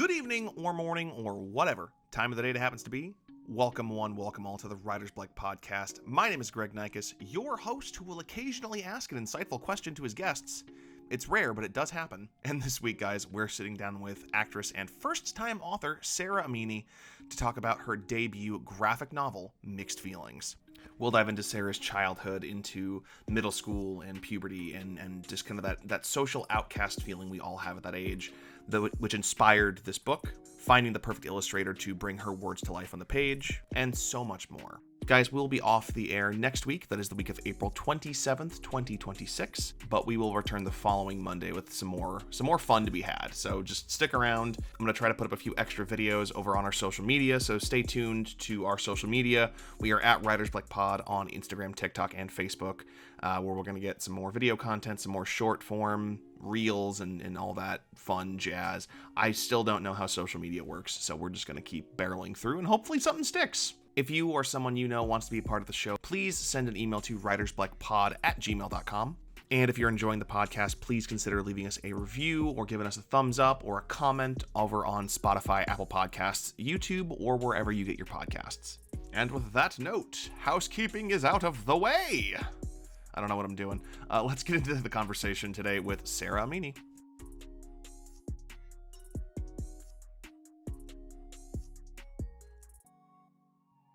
Good evening or morning or whatever time of the day it happens to be. Welcome one, welcome all to the Writer's Block podcast. My name is Greg Nikes, your host who will occasionally ask an insightful question to his guests. It's rare, but it does happen. And this week, guys, we're sitting down with actress and first-time author Sara Amini to talk about her debut graphic novel, Mixed Feelings. We'll dive into Sarah's childhood, into middle school and puberty, and just kind of that social outcast feeling we all have at that age, which inspired this book, finding the perfect illustrator to bring her words to life on the page, and so much more. Guys, we'll be off the air next week. That is the week of April 27th, 2026. But we will return the following Monday with some more fun to be had. So just stick around. I'm going to try to put up a few extra videos over on our social media. So stay tuned to our social media. We are at Writers Block Pod on Instagram, TikTok, and Facebook, where we're going to get some more video content, some more short form reels, and all that fun jazz. I still don't know how social media works, so we're just going to keep barreling through and hopefully something sticks. If you or someone you know wants to be a part of the show, please send an email to writersblockpod@gmail.com. And if you're enjoying the podcast, please consider leaving us a review or giving us a thumbs up or a comment over on Spotify, Apple Podcasts, YouTube, or wherever you get your podcasts. And with that note, housekeeping is out of the way. I don't know what I'm doing. Let's get into the conversation today with Sara Amini.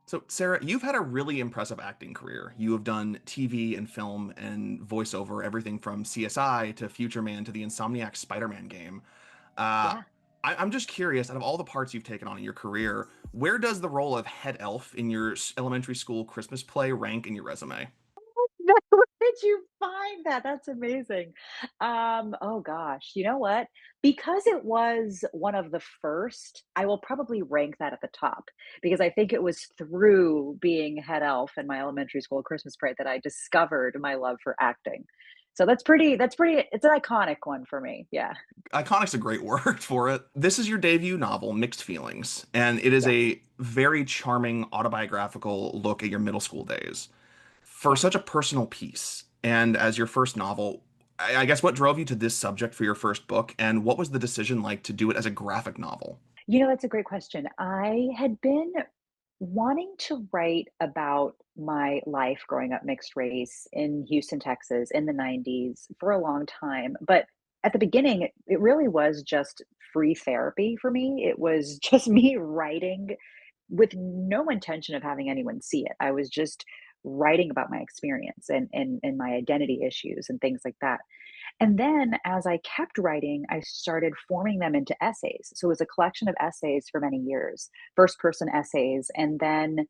So, Sarah, you've had a really impressive acting career. You have done TV and film and voiceover, everything from CSI to Future Man to the Insomniac Spider-Man game. Uh, Yeah. I'm just curious, out of all the parts you've taken on in your career, where does the role of head elf in your elementary school Christmas play rank in your resume? Where did you find that? That's amazing. Oh gosh, you know what? Because it was one of the first, I will probably rank that at the top because I think it was through being head elf in my elementary school Christmas parade that I discovered my love for acting. So that's pretty, it's an iconic one for me. Yeah. Iconic's a great word for it. This is your debut novel, Mixed Feelings, and it is Yes. a very charming autobiographical look at your middle school days. For Yeah. such a personal piece, and as your first novel, I guess what drove you to this subject for your first book, and what was the decision like to do it as a graphic novel? That's a great question. I had been wanting to write about my life growing up mixed race in Houston, Texas in the 90s for a long time. But at the beginning, it really was just free therapy for me. It was just me writing with no intention of having anyone see it. I was just writing about my experience and my identity issues and things like that. And then as I kept writing, I started forming them into essays. So it was a collection of essays for many years, first person essays. And then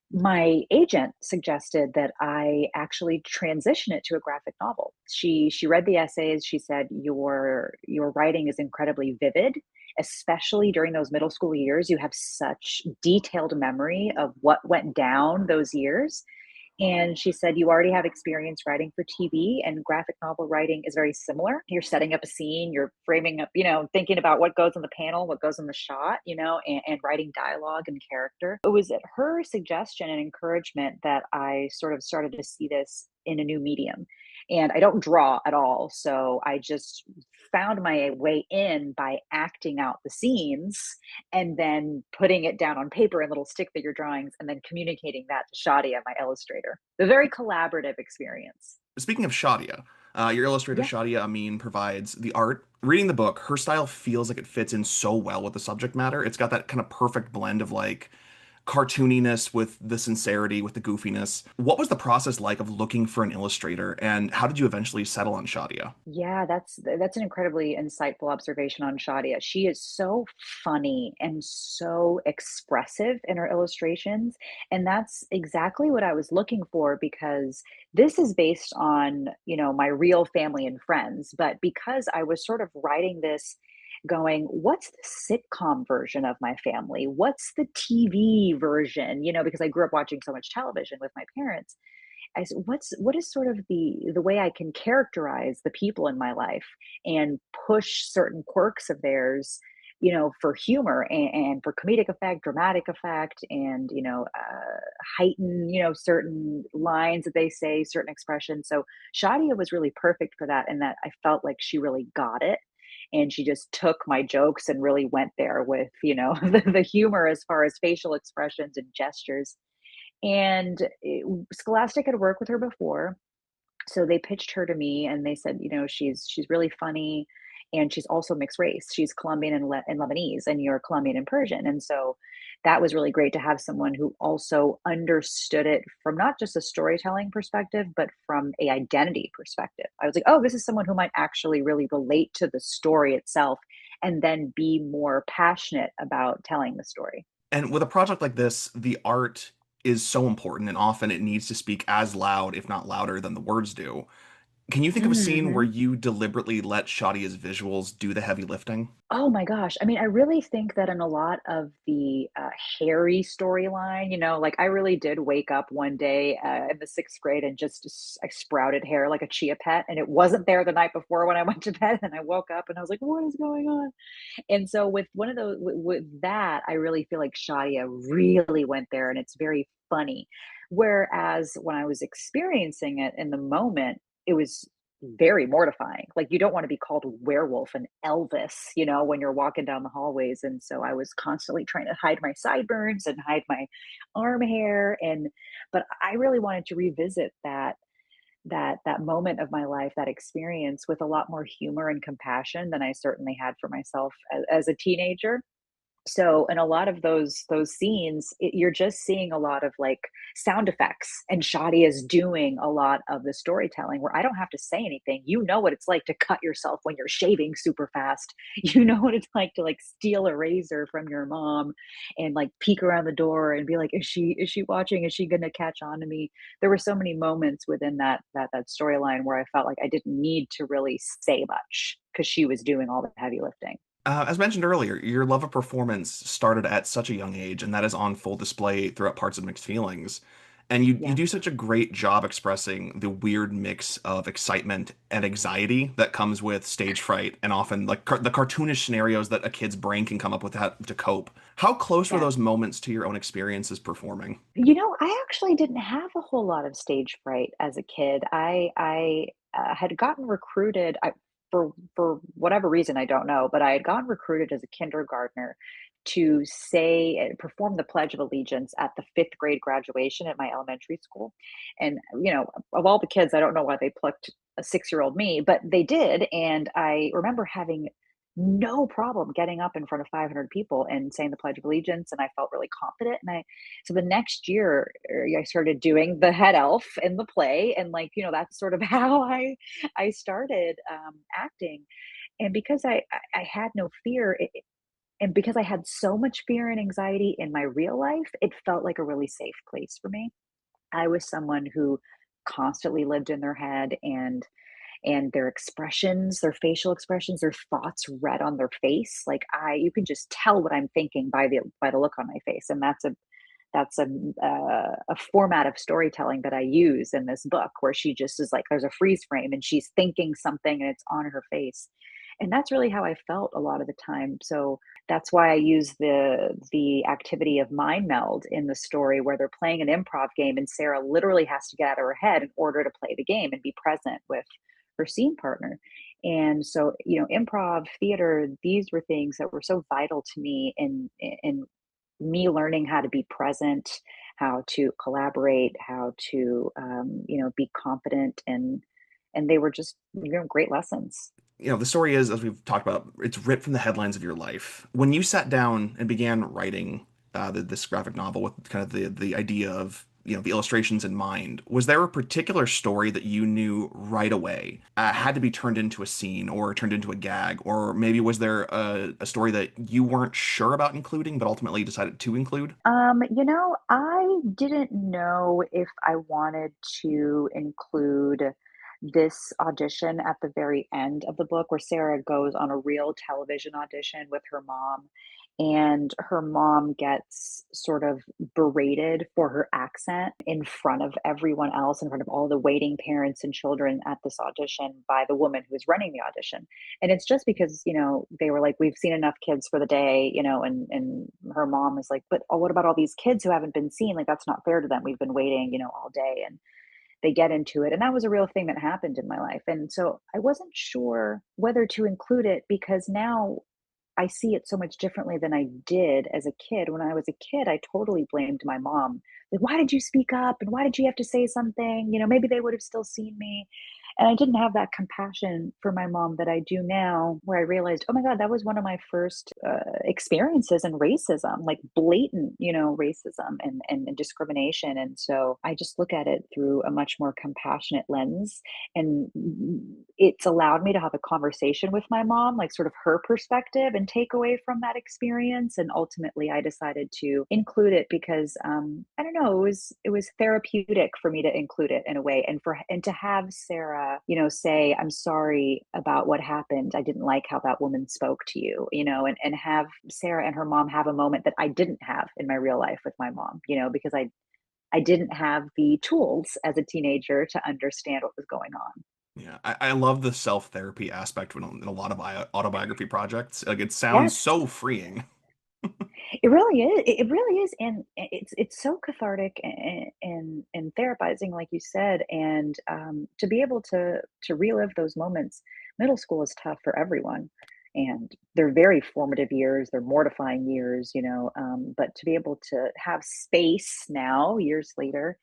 my agent suggested that I actually transition it to a graphic novel. She read the essays. She said, your writing is incredibly vivid, especially during those middle school years. You have such detailed memory of what went down those years. And she said, you already have experience writing for TV, and graphic novel writing is very similar. You're setting up a scene, you're framing up, thinking about what goes on the panel, what goes in the shot, and writing dialogue and character. It was at her suggestion and encouragement that I sort of started to see this in a new medium. And I don't draw at all. So I just found my way in by acting out the scenes and then putting it down on paper in little stick figure drawings and then communicating that to Shadia, my illustrator. A very collaborative experience. Speaking of Shadia, your illustrator Yeah. Shadia Amin provides the art. Reading the book, her style feels like it fits in so well with the subject matter. It's got that kind of perfect blend of like cartooniness with the sincerity, with the goofiness. What was the process like of looking for an illustrator, and how did you eventually settle on Shadia? Yeah, that's an incredibly insightful observation on Shadia. She is so funny and so expressive in her illustrations, and that's exactly what I was looking for because this is based on, my real family and friends, but because I was sort of writing this going, what's the sitcom version of my family? What's the TV version? Because I grew up watching so much television with my parents. What is sort of the way I can characterize the people in my life and push certain quirks of theirs, for humor and for comedic effect, dramatic effect, and heighten, certain lines that they say, certain expressions. So Shadia was really perfect for that, and that I felt like she really got it. And she just took my jokes and really went there with, the humor as far as facial expressions and gestures. And Scholastic had worked with her before, so they pitched her to me and they said, she's really funny and she's also mixed race. She's Colombian and Lebanese, and you're Colombian and Persian. And so that was really great to have someone who also understood it from not just a storytelling perspective, but from a identity perspective. I was like, oh, this is someone who might actually really relate to the story itself and then be more passionate about telling the story. And with a project like this, the art is so important, and often it needs to speak as loud, if not louder, than the words do. Can you think of a scene where Mhm. you deliberately let Shadia's visuals do the heavy lifting? Oh my gosh. I mean, I really think that in a lot of the Harry storyline, like I really did wake up one day in the sixth grade and I sprouted hair like a chia pet, and it wasn't there the night before when I went to bed, and I woke up and I was like, what is going on? And so with one of those, with that, I really feel like Shadia really went there, and it's very funny. Whereas when I was experiencing it in the moment, it was very mortifying. Like you don't want to be called werewolf and Elvis, when you're walking down the hallways. And so I was constantly trying to hide my sideburns and hide my arm hair. But I really wanted to revisit that moment of my life, that experience with a lot more humor and compassion than I certainly had for myself as a teenager. So in a lot of those scenes, you're just seeing a lot of like sound effects, and Shadi is doing a lot of the storytelling where I don't have to say anything. You know what it's like to cut yourself when you're shaving super fast. You know what it's like to like steal a razor from your mom and like peek around the door and be like, is she watching? Is she gonna catch on to me? There were so many moments within that storyline where I felt like I didn't need to really say much because she was doing all the heavy lifting. As mentioned earlier, your love of performance started at such a young age, and that is on full display throughout Parts of Mixed Feelings. And you Yeah. do such a great job expressing the weird mix of excitement and anxiety that comes with stage fright, and often like the cartoonish scenarios that a kid's brain can come up with to cope. How close were Yeah. those moments to your own experiences performing? I actually didn't have a whole lot of stage fright as a kid. I had gotten recruited for whatever reason I don't know, but I had gotten recruited as a kindergartner to perform the Pledge of Allegiance at the fifth grade graduation at my elementary school. And of all the kids, I don't know why they plucked a 6-year-old me, but they did. And I remember having no problem getting up in front of 500 people and saying the Pledge of Allegiance, and I felt really confident. So the next year, I started doing the head elf in the play, and like that's sort of how I started acting. And because I had no fear, and because I had so much fear and anxiety in my real life, it felt like a really safe place for me. I was someone who constantly lived in their head, and their expressions, their facial expressions, their thoughts read on their face. Like you can just tell what I'm thinking by the look on my face, and that's a format of storytelling that I use in this book, where she just is like, there's a freeze frame and she's thinking something and it's on her face. And that's really how I felt a lot of the time. So that's why I use the activity of mind meld in the story, where they're playing an improv game and Sarah literally has to get out of her head in order to play the game and be present with her scene partner. And so, improv theater, these were things that were so vital to me in me learning how to be present, how to collaborate, how to be confident, and they were just great lessons. The story is, as we've talked about, it's ripped from the headlines of your life. When you sat down and began writing this graphic novel with kind of the idea of the illustrations in mind, was there a particular story that you knew right away had to be turned into a scene or turned into a gag, or maybe was there a story that you weren't sure about including but ultimately decided to include? I didn't know if I wanted to include this audition at the very end of the book, where Sarah goes on a real television audition with her mom, and her mom gets sort of berated for her accent in front of everyone else, in front of all the waiting parents and children at this audition, by the woman who is running the audition. And it's just because, they were like, we've seen enough kids for the day, and her mom is like, but what about all these kids who haven't been seen? Like, that's not fair to them. We've been waiting, all day. they get into it. And that was a real thing that happened in my life. And so I wasn't sure whether to include it because now I see it so much differently than I did as a kid. When I was a kid, I totally blamed my mom. Like, why did you speak up? And why did you have to say something? Maybe they would have still seen me. And I didn't have that compassion for my mom that I do now, where I realized, oh my God, that was one of my first experiences in racism, like blatant, racism and discrimination. And so I just look at it through a much more compassionate lens. And it's allowed me to have a conversation with my mom, like sort of her perspective and take away from that experience. And ultimately, I decided to include it because I don't know, it was therapeutic for me to include it in a way, and to have Sarah, say, "I'm sorry about what happened. I didn't like how that woman spoke to you," and have Sarah and her mom have a moment that I didn't have in my real life with my mom, because I didn't have the tools as a teenager to understand what was going on. Yeah, I love the self therapy aspect in a lot of autobiography projects. Like it sounds Yes. so freeing. It really is. It really is, and it's so cathartic and therapizing, like you said, and to be able to relive those moments. Middle school is tough for everyone, and they're very formative years. They're mortifying years, but to be able to have space now, years later,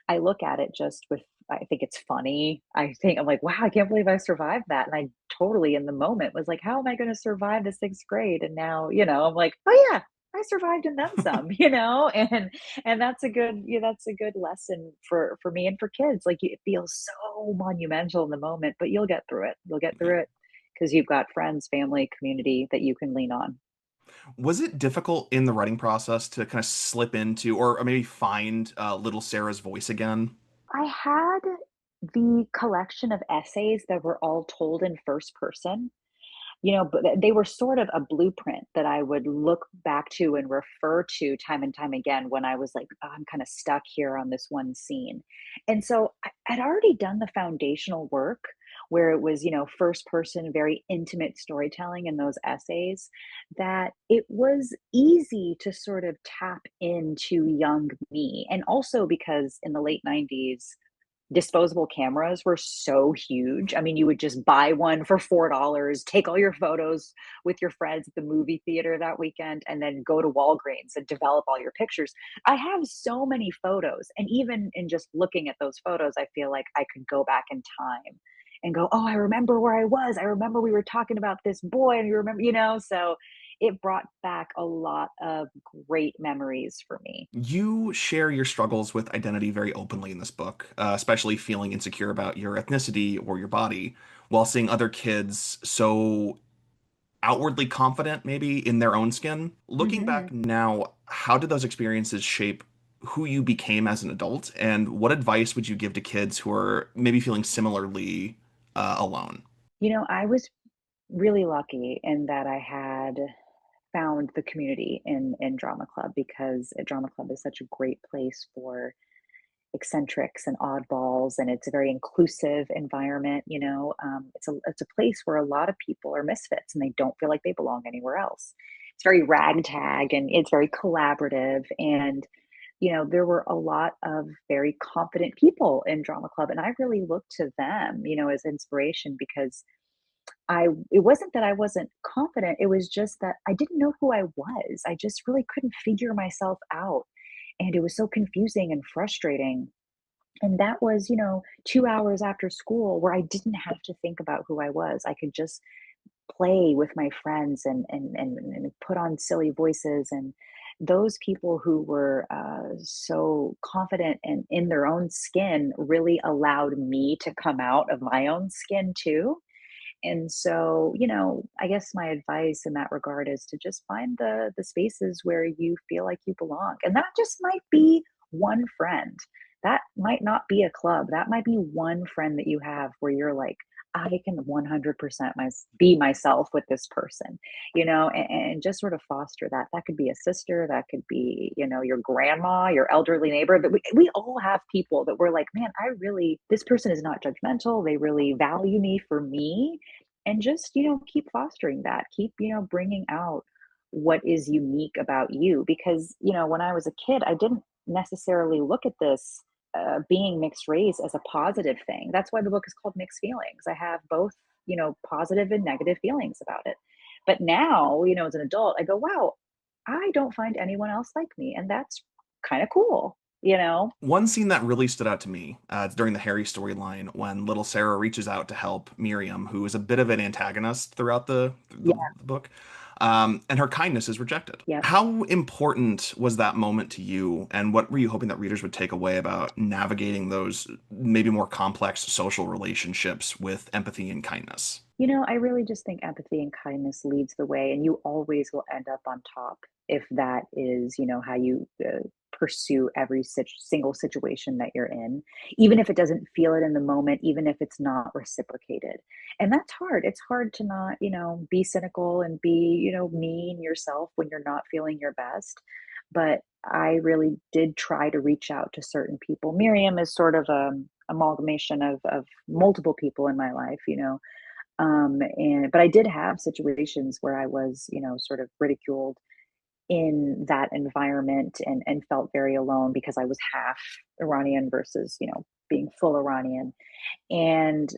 I look at it just with. I think it's funny. I'm like, wow, I can't believe I survived that. And I totally in the moment was like, how am I going to survive the sixth grade? And now, I'm like, oh yeah, I survived and then some, and that's a good lesson for me and for kids. Like it feels so monumental in the moment, but you'll get through it. You'll get through it because you've got friends, family, community that you can lean on. Was it difficult in the writing process to kind of slip into or maybe find little Sarah's voice again? I had the collection of essays that were all told in first person. But they were sort of a blueprint that I would look back to and refer to time and time again when I was like, "Oh, I'm kind of stuck here on this one scene." And so I'd already done the foundational work where it was, first person, very intimate storytelling in those essays, that it was easy to sort of tap into young me. And also because in the late 90s, disposable cameras were so huge. I mean, you would just buy one for $4, take all your photos with your friends at the movie theater that weekend, and then go to Walgreens and develop all your pictures. I have so many photos. And even in just looking at those photos, I feel like I could go back in time and go, oh, I remember where I was. I remember we were talking about this boy, and you remember, so it brought back a lot of great memories for me. You share your struggles with identity very openly in this book, especially feeling insecure about your ethnicity or your body, while seeing other kids so outwardly confident, maybe in their own skin. Looking Hmm. back now, how did those experiences shape who you became as an adult, and what advice would you give to kids who are maybe feeling similarly alone? I was really lucky in that I had found the community in drama club, because a drama club is such a great place for eccentrics and oddballs, and it's a very inclusive environment. It's a place where a lot of people are misfits and they don't feel like they belong anywhere else. It's very ragtag and it's very collaborative, and there were a lot of very confident people in drama club, and I really looked to them, as inspiration, because it wasn't that I wasn't confident, it was just that I didn't know who I was. I just really couldn't figure myself out, and it was so confusing and frustrating. And that was, 2 hours after school where I didn't have to think about who I was. I could just play with my friends and put on silly voices, and those people who were, so confident and in their own skin really allowed me to come out of my own skin too. And so, I guess my advice in that regard is to just find the spaces where you feel like you belong. And that just might be one friend. That might not be a club. That might be one friend that you have where you're like, I can 100% be myself with this person, and just sort of foster that. That could be a sister, that could be, your grandma, your elderly neighbor. But we all have people that we're like, man, this person is not judgmental. They really value me for me, and just keep fostering that, keep bringing out what is unique about you, because when I was a kid I didn't necessarily look at this being mixed race as a positive thing. That's why the book is called Mixed Feelings. I have both, positive and negative feelings about it. But now, as an adult, I go, wow, I don't find anyone else like me. And that's kind of cool, you know? One scene that really stood out to me, it's during the Harry storyline when little Sarah reaches out to help Miriam, who is a bit of an antagonist throughout the book, and her kindness is rejected. Yeah. How important was that moment to you, and what were you hoping that readers would take away about navigating those maybe more complex social relationships with empathy and kindness? I really just think empathy and kindness leads the way, and you always will end up on top if that is, how you pursue every single situation that you're in, even if it doesn't feel it in the moment, even if it's not reciprocated. And that's hard. It's hard to not, be cynical and be, mean yourself when you're not feeling your best. But I really did try to reach out to certain people. Miriam is sort of a amalgamation of multiple people in my life, and but I did have situations where I was, sort of ridiculed in that environment and felt very alone because I was half Iranian versus, being full Iranian. And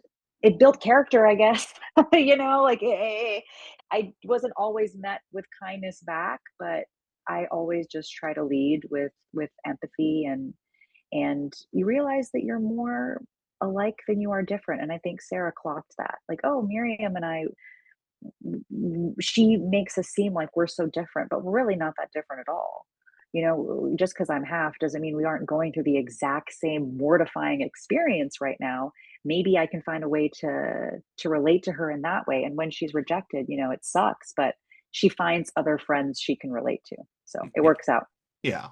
it built character, I guess. Like I wasn't always met with kindness back, but I always just try to lead with empathy, and you realize that you're more alike than you are different. And I think Sarah clocked that. Like, oh, Miriam and I, she makes us seem like we're so different, but we're really not that different at all. Just because I'm half doesn't mean we aren't going through the exact same mortifying experience right now. Maybe I can find a way to relate to her in that way. And when she's rejected, it sucks, but she finds other friends she can relate to. So it Yeah. works out. Yeah.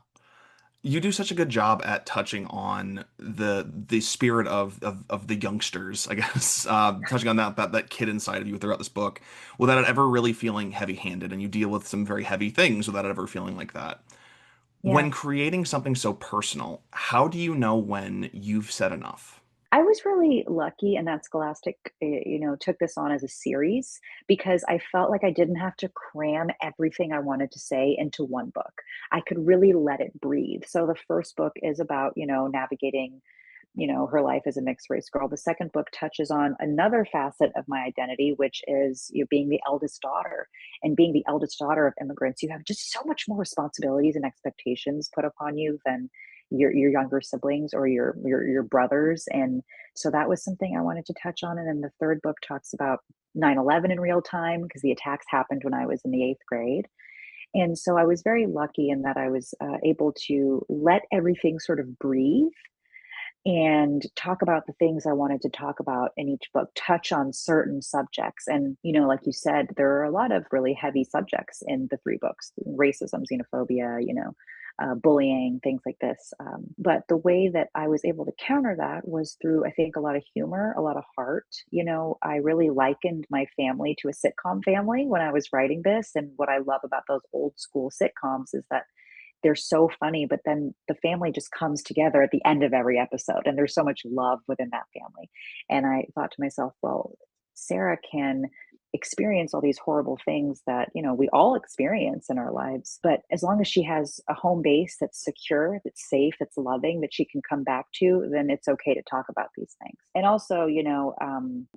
You do such a good job at touching on the spirit of the youngsters, I guess, touching on that kid inside of you throughout this book, without it ever really feeling heavy-handed, and you deal with some very heavy things without it ever feeling like that. Yeah. When creating something so personal, how do you know when you've said enough? I was really lucky and that Scholastic, took this on as a series because I felt like I didn't have to cram everything I wanted to say into one book. I could really let it breathe. So the first book is about, navigating, her life as a mixed race girl. The second book touches on another facet of my identity, which is, being the eldest daughter. And being the eldest daughter of immigrants, you have just so much more responsibilities and expectations put upon you than your younger siblings or your brothers. And so that was something I wanted to touch on. And then the third book talks about 9/11 in real time because the attacks happened when I was in the 8th grade. And so I was very lucky in that I was able to let everything sort of breathe and talk about the things I wanted to talk about in each book, touch on certain subjects. And, like you said, there are a lot of really heavy subjects in the three books: racism, xenophobia, bullying, things like this. But the way that I was able to counter that was through, I think, a lot of humor, a lot of heart. I really likened my family to a sitcom family when I was writing this. And what I love about those old school sitcoms is that they're so funny, but then the family just comes together at the end of every episode, and there's so much love within that family. And I thought to myself, well, Sarah can experience all these horrible things that, we all experience in our lives. But as long as she has a home base that's secure, that's safe, that's loving, that she can come back to, then it's okay to talk about these things. And also,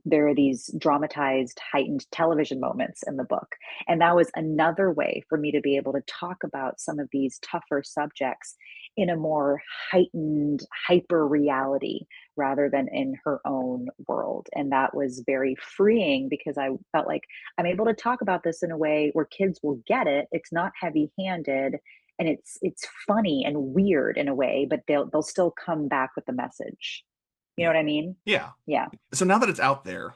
there are these dramatized, heightened television moments in the book. And that was another way for me to be able to talk about some of these tougher subjects in a more heightened, hyper reality rather than in her own world. And that was very freeing because I felt like I'm able to talk about this in a way where kids will get it. It's not heavy-handed and it's funny and weird in a way, but they'll still come back with the message. You know what I mean? Yeah. Yeah. So now that it's out there,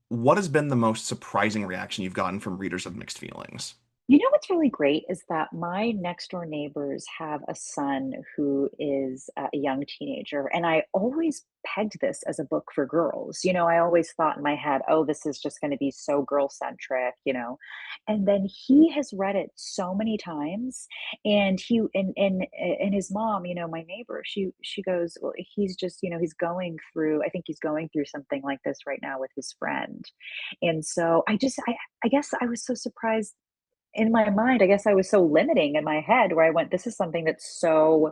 what has been the most surprising reaction you've gotten from readers of Mixed Feelings? What's really great is that my next door neighbors have a son who is a young teenager. And I always pegged this as a book for girls. I always thought in my head, oh, this is just going to be so girl centric. And then he has read it so many times. And and his mom, my neighbor, she goes, well, he's just, he's going through, I think he's going through something like this right now with his friend. And so I guess I was so surprised in my mind, I guess I was so limiting in my head where I went, this is something that's so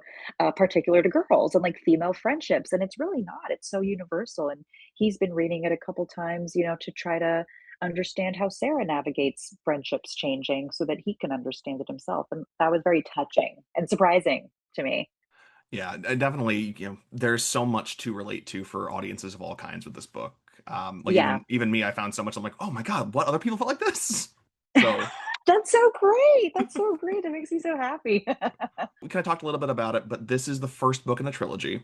particular to girls and like female friendships. And it's really not. It's so universal. And he's been reading it a couple times, to try to understand how Sarah navigates friendships changing so that he can understand it himself. And that was very touching and surprising to me. Yeah, definitely. There's so much to relate to for audiences of all kinds with this book. Like Yeah. even me, I found so much. I'm like, oh my God, what other people felt like this? So That's so great. That's so great. That makes me so happy. we kind of talked a little bit about it, but this is the first book in the trilogy.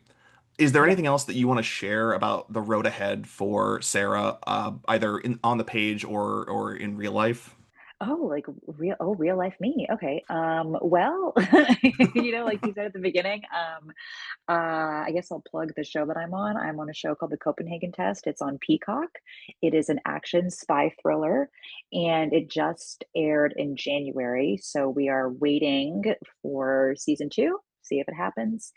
Is there Yep. anything else that you want to share about the road ahead for Sarah, either on the page or in real life? Oh, like real life me. Okay. Well, like you said at the beginning, I guess I'll plug the show that I'm on. I'm on a show called The Copenhagen Test. It's on Peacock. It is an action spy thriller, and it just aired in January. So we are waiting for season two, see if it happens.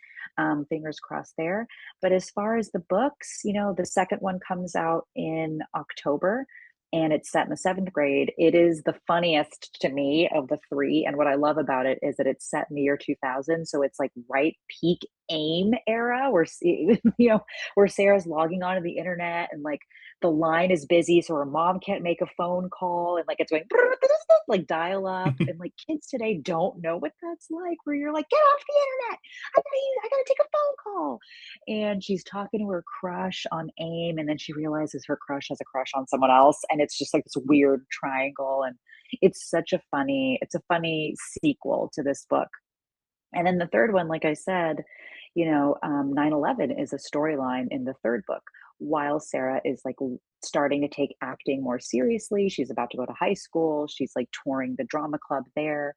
Fingers crossed there. But as far as the books, the second one comes out in October. And it's set in the seventh grade. It is the funniest to me of the three. And what I love about it is that it's set in the year 2000. So it's like right peak AIM era where where Sarah's logging onto the internet and like the line is busy, so her mom can't make a phone call, and like it's going like dial up, and like kids today don't know what that's like. Where you're like, get off the internet! I gotta take a phone call, and she's talking to her crush on AIM, and then she realizes her crush has a crush on someone else, and it's just like this weird triangle, and it's a funny sequel to this book. And then the third one, like I said, 9/11 is a storyline in the third book. While Sarah is like starting to take acting more seriously, she's about to go to high school. She's like touring the drama club there.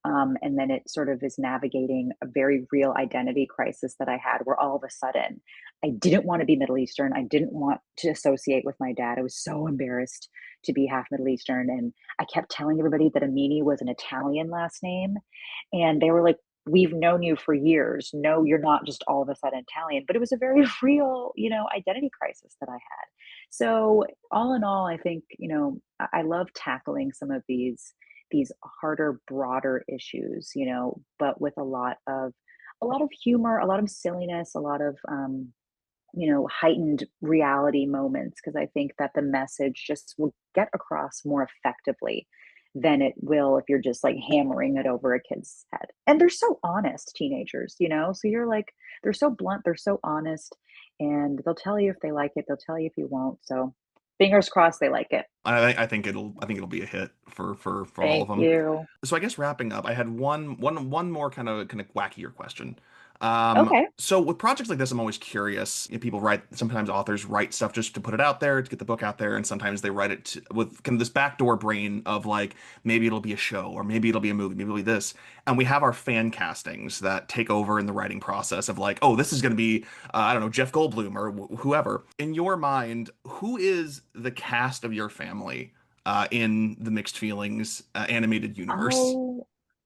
And then it sort of is navigating a very real identity crisis that I had where all of a sudden I didn't want to be Middle Eastern. I didn't want to associate with my dad. I was so embarrassed to be half Middle Eastern. And I kept telling everybody that Amini was an Italian last name. And they were like, we've known you for years. No, you're not just all of a sudden Italian. But it was a very real, identity crisis that I had. So all in all, I think, I love tackling some of these harder, broader issues, but with a lot of humor, a lot of silliness, a lot of heightened reality moments, because I think that the message just will get across more effectively than it will if you're just like hammering it over a kid's head. And they're so honest, teenagers, so you're like, they're so blunt, they're so honest, and they'll tell you if they like it, they'll tell you if you won't. So fingers crossed they like it. I think it'll be a hit for all of Thank them. you. So I guess wrapping up, I had one more kind of wackier question. Okay. So with projects like this, I'm always curious. People write, sometimes authors write stuff just to put it out there, to get the book out there, and sometimes they write it with kind of this backdoor brain of like, maybe it'll be a show, or maybe it'll be a movie, maybe it'll be this. And we have our fan castings that take over in the writing process of like, oh, this is going to be, I don't know, Jeff Goldblum or whoever. In your mind, who is the cast of your family in the Mixed Feelings animated universe?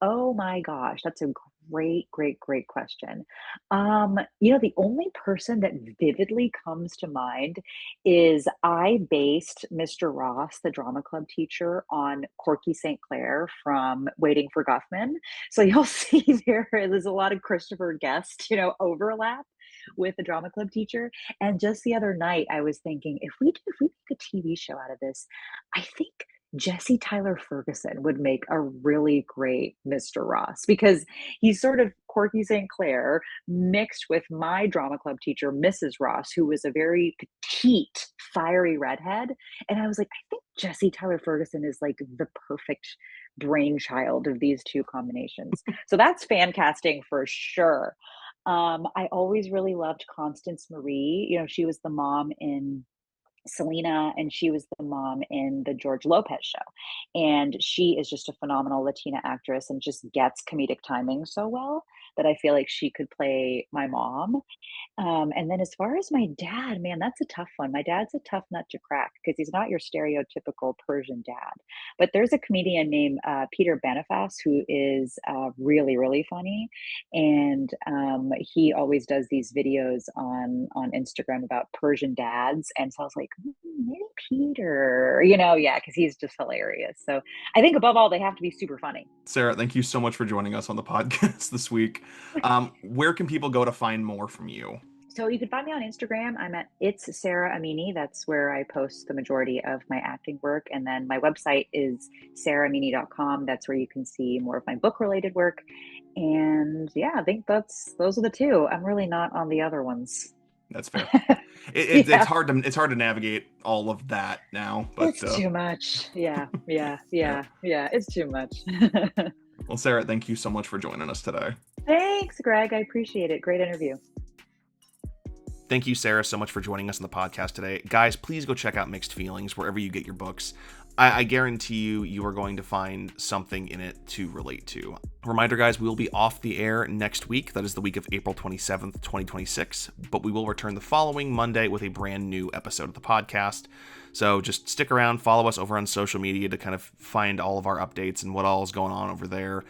Oh my gosh, that's a great, great, great question. The only person that vividly comes to mind is I based Mr. Ross, the drama club teacher, on Corky St. Clair from Waiting for Guffman. So you'll see there's a lot of Christopher Guest, overlap with the drama club teacher. And just the other night, I was thinking, if we make a TV show out of this, I think Jesse Tyler Ferguson would make a really great Mr. Ross because he's sort of Corky St. Clair mixed with my drama club teacher, Mrs. Ross, who was a very petite, fiery redhead. And I was like, I think Jesse Tyler Ferguson is like the perfect brainchild of these two combinations. So that's fan casting for sure. I always really loved Constance Marie. She was the mom in Selena, and she was the mom in the George Lopez show. And she is just a phenomenal Latina actress and just gets comedic timing so well that I feel like she could play my mom. And then as far as my dad, man, that's a tough one. My dad's a tough nut to crack because he's not your stereotypical Persian dad. But there's a comedian named Peter Banafas who is really, really funny, and he always does these videos on Instagram about Persian dads. And so I was like, Maybe Peter, yeah, because he's just hilarious. So I think above all, they have to be super funny. Sarah, thank you so much for joining us on the podcast this week. Where can people go to find more from you? So you can find me on Instagram. I'm at It's Sarah Amini. That's where I post the majority of my acting work. And then my website is sarahamini.com. That's where you can see more of my book related work. And yeah, I think those are the two. I'm really not on the other ones. That's fair. It's Yeah, hard to navigate all of that now, but it's too much. Yeah, yeah, yeah. yeah, yeah. It's too much. Well, Sarah, thank you so much for joining us today. Thanks, Greg. I appreciate it. Great interview. Thank you, Sarah, so much for joining us on the podcast today. Guys, please go check out Mixed Feelings wherever you get your books. I guarantee you are going to find something in it to relate to. Reminder, guys, we will be off the air next week. That is the week of April 27th, 2026. But we will return the following Monday with a brand new episode of the podcast. So just stick around, follow us over on social media to kind of find all of our updates and what all is going on over there.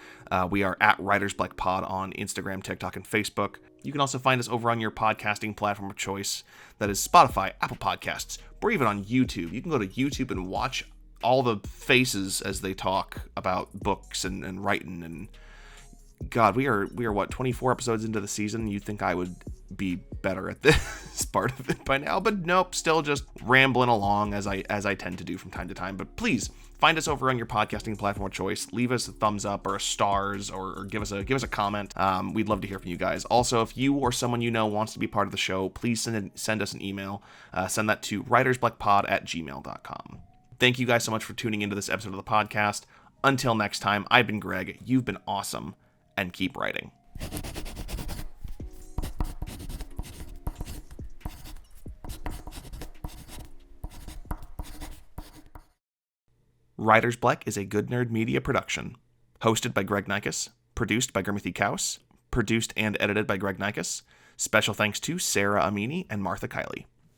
We are at Writers Black Pod on Instagram, TikTok, and Facebook. You can also find us over on your podcasting platform of choice. That is Spotify, Apple Podcasts, or even on YouTube. You can go to YouTube and watch all the faces as they talk about books and writing. And God, we are what, 24 episodes into the season? You'd think I would be better at this part of it by now, but nope, still just rambling along as I tend to do from time to time. But please find us over on your podcasting platform of choice. Leave us a thumbs up or a stars, or give us a comment. We'd love to hear from you guys. Also, if you or someone you know wants to be part of the show, please send us an email. Send that to writersblackpod@gmail.com. Thank you guys so much for tuning into this episode of the podcast. Until next time, I've been Greg. You've been awesome, and keep writing. Writer's Black is a Good Nerd Media production. Hosted by Greg Nikas. Produced by Grimothy Kaus. Produced and edited by Greg Nikas. Special thanks to Sara Amini and Martha Kiley.